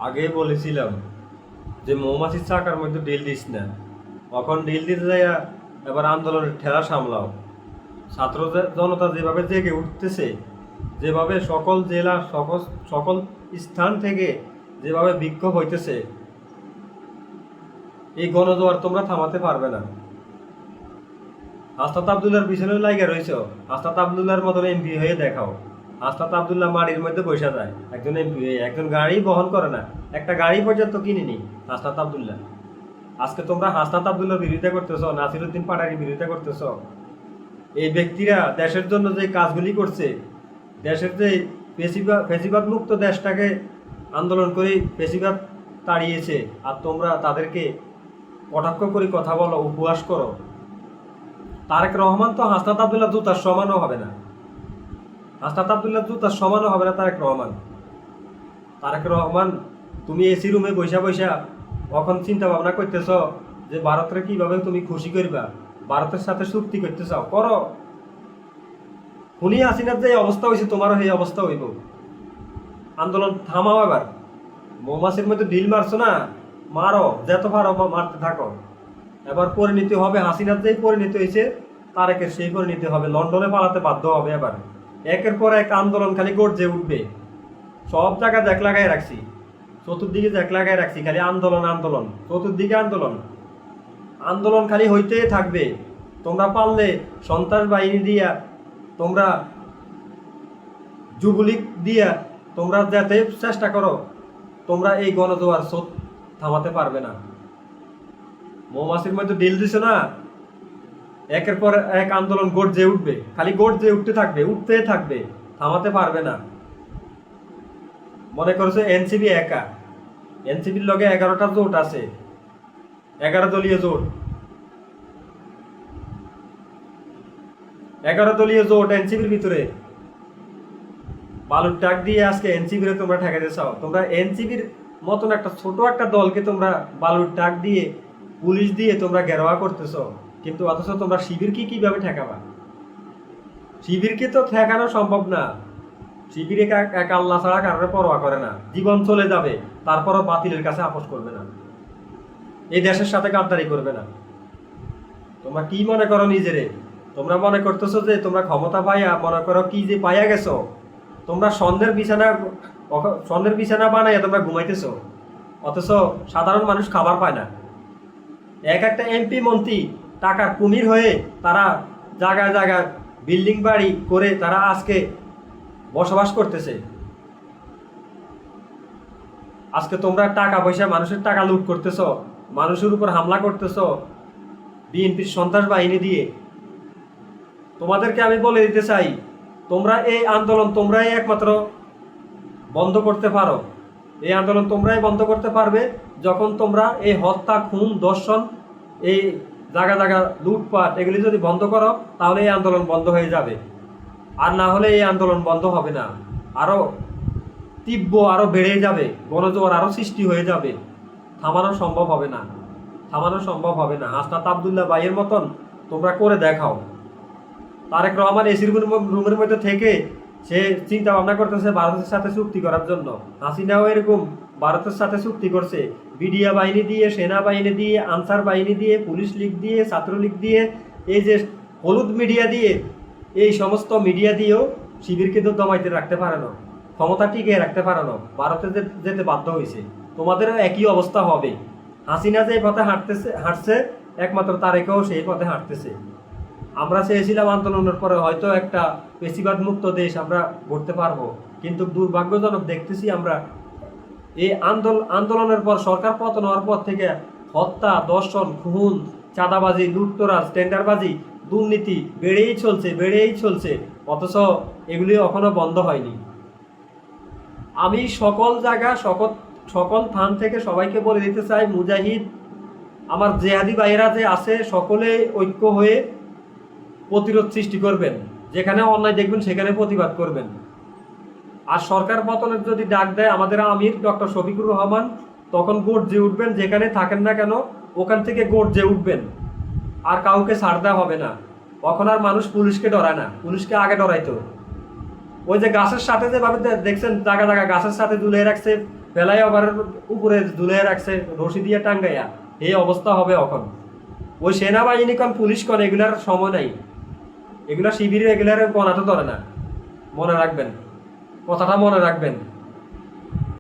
আগেই বলেছিলাম যে মৌমাছির চাকার মধ্যে ডিল দিস না। এখন ডিল দিতে যাইয়া এবার আন্দোলনের ঠেলা সামলাও। ছাত্র জনতা যেভাবে জেগে উঠতেছে, যেভাবে সকল জেলা সকল সকল স্থান থেকে যেভাবে বিক্ষোভ হইতেছে, এই গণজোয়ার তোমরা থামাতে পারবে না। আস্তাত আবদুল্লার পিছনে লাইগা রয়েছ, আস্তাত আবদুল্লার মতন এমপি হয়ে দেখাও। আস্তাত আবদুল্লাহ মাটির মধ্যে বসে যায় একজন এমপি হয়ে, একজন গাড়ি বহন করে না, একটা গাড়ি পর্যন্ত কিনিনি আস্তাত আবদুল্লাহ। আজকে তোমরা হাসনাত আবদুল্লার বিরোধিতা করতেছ, নাসিরুদ্দিন পাটারির বিরোধিতা করতেছ। এই ব্যক্তিরা দেশের জন্য যে কাজগুলি করছে, দেশের যে ফেসিবাদ মুক্ত দেশটাকে আন্দোলন করে ফেসিবাদ তাড়িয়েছে, আর তোমরা তাদেরকে কটাক্ষ করে কথা বলো, উপহাস করো। তারেক রহমান তো হাসনাত আবদুল্লাহ জুতার সমানও হবে না, হাসনাত আবদুল্লাহ জুতার সমানও হবে না তারেক রহমান। তারেক রহমান, তুমি এসি রুমে বৈশা বৈশা এখন চিন্তা ভাবনা করতেছ যে ভারতের কিভাবে তুমি খুশি করবা, ভারতের সাথে চুক্তি করতে চাও, করো। খুনি হাসিনার যে অবস্থা হয়েছে, তোমারও সেই অবস্থা হইব। আন্দোলন থামাও এবার। মৌমাছির মধ্যে ঢিল মারছো না, মারো, যত পারো মারতে থাকো। এবার পরিণতি হবে হাসিনার যেই পরিণতি হয়েছে, তারেকের সেই পরিণতি হবে। লন্ডনে পালাতে বাধ্য হবে এবার। একের পর এক আন্দোলন খালি গর্জে উঠবে। সব জায়গায় জ্যাক লাগাই রাখছি, চতুর্দিকে জ্যাক লাগাই রাখছি, খালি আন্দোলন আন্দোলন, চতুর্দিকে আন্দোলন। আন্দোলন খালি হইতেই থাকবে। তোমরা পারলে সন্ত্রাস বাহিনী দিয়া, তোমরা যুবলীগ দিয়া তোমরা যাতে চেষ্টা করো, তোমরা এই গণজোয়ার স্রোত থামাতে পারবে না। মৌমাছির মধ্যে ডিল দিছো না, একের পর এক আন্দোলন গর্জে উঠবে, খালি গর্জে উঠতে থাকবে, উঠতেই থাকবে, থামাতে পারবে না। মনে করছে এনসিপি একা, এনসিপির লগে 11টা জোট আছে, 11 দলীয় জোট, 11 দলীয় জোট এনসিপির ভিতরে। বালুর টাক দিয়ে আজকে এনসিপির তোমরা ঠেকাতে চাও। তোমরা এনসিপির মতন একটা ছোট একটা দলকে তোমরা বালুর টাক দিয়ে, পুলিশ দিয়ে তোমরা ঘেরাওয়া করতেছ, কিন্তু অথচ তোমরা শিবিরকে কিভাবে ঠেকাবা? শিবিরকে তো ঠেকানো সম্ভব না। শিবির এক আল্লাহ ছাড়া কারণে পরোয়া করে না, জীবন চলে যাবে তারপরও বাতিলের কাছে আপোষ করবে না, এই দেশের সাথে গাদ্দারি করবে না। তোমরা কি মনে করো নিজেরে? তোমরা মনে করতেছো যে তোমরা ক্ষমতা পাইয়া মনে করো কি যে পাইয়া গেছো। তোমরা স্বর্ণের বিছানা বানাইয়া তোমরা ঘুমাইতেছো, অথচ সাধারণ মানুষ খাবার পায় না। এক একটা এমপি মন্ত্রী টাকার কুমির হয়ে তারা জায়গায় জায়গায় বিল্ডিং বাড়ি করে তারা আজকে বসবাস করতেছে। আজকে তোমরা টাকা পয়সা, মানুষের টাকা লুট করতেছ, মানুষের উপর হামলা করতেছ বিএনপির সন্ত্রাস বাহিনী দিয়ে। তোমাদেরকে আমি বলে দিতে চাই, তোমরা এই আন্দোলন তোমরাই একমাত্র বন্ধ করতে পারো। এই আন্দোলন তোমরাই বন্ধ করতে পারবে যখন তোমরা এই হত্যা, খুন, ধর্ষণ, এই জায়গা জায়গা লুটপাট এগুলি যদি বন্ধ করো, তাহলে এই আন্দোলন বন্ধ হয়ে যাবে। আর না হলে এই আন্দোলন বন্ধ হবে না, আরও তীব্র, আরও বেড়ে যাবে, গণজোয়ার আরও সৃষ্টি হয়ে যাবে। থামানো সম্ভব হবে না, থামানো সম্ভব হবে না। হাসনাত আবদুল্লাহ ভাইয়ের মতন তোমরা করে দেখাও। তারেক রহমান এসির রুমের মধ্যে থেকে সে চিন্তা ভাবনা করতেছে ভারতের সাথে চুক্তি করার জন্য। হাসিনাও এরকম ভারতের সাথে চুক্তি করছে, বিডিআর বাহিনী দিয়ে, সেনাবাহিনী দিয়ে, আনসার বাহিনী দিয়ে, পুলিশ লীগ দিয়ে, ছাত্রলীগ দিয়ে, এই যে হলুদ মিডিয়া দিয়ে, এই সমস্ত মিডিয়া দিয়েও শিবিরকে তো দমাইতে রাখতে পারে না, ক্ষমতা টিকিয়ে রাখতে পারে না, ভারতে যেতে বাধ্য হয়েছে। তোমাদেরও একই অবস্থা হবে। হাসিনা যে পথে হাঁটছে একমাত্র তারেকেও সেই পথে হাঁটতেছে। আমরা চেয়েছিলাম আন্দোলনের পরে হয়তো একটা পেশিবাদ মুক্ত দেশ আমরা গড়তে পারবো, কিন্তু দুর্ভাগ্যজনক দেখতেছি আমরা এই আন্দোলনের পর, সরকার পতন হওয়ার পর থেকে হত্যা, ধর্ষণ, খুন, চাঁদাবাজি, লুটতরাজ, টেন্ডারবাজি, দুর্নীতি বেড়েই চলছে, অথচ এগুলি এখনো বন্ধ হয়নি। আমি সকল জায়গা, সকল থান থেকে সবাইকে বলে দিতে চাই, মুজাহিদ আমার জেহাদি ভাইয়েরা যে আছে, সকলে ঐক্য হয়ে প্রতিরোধ সৃষ্টি করবেন। যেখানে অন্যায় দেখবেন সেখানে প্রতিবাদ করবেন। আর সরকার পতনের যদি ডাক দেয় আমাদের আমির ডক্টর শফিকুর রহমান, তখন গর্জে উঠবেন। যেখানে থাকেন না কেন ওখান থেকে গর্জে উঠবেন, আর কাউকে ছাড় দেওয়া হবে না। তখন আর মানুষ পুলিশকে ডরায় না, পুলিশকে আগে ডরাইতো। ওই যে গাছের সাথে যেভাবে দেখছেন জায়গা জায়গা গাছের সাথে ঝুলিয়ে রাখছে ফেলাই আবার উপরে দুলে রাখছে রশি দিয়ে টাঙ্গাইয়া, এই অবস্থা হবে এখন। ওই সেনাবাহিনী কন পুলিশ কন এগুলার সময় নাই, এগুলা শিবিরে এগুলার গণাতে ধরে না। মনে রাখবেন, কথাটা মনে রাখবেন।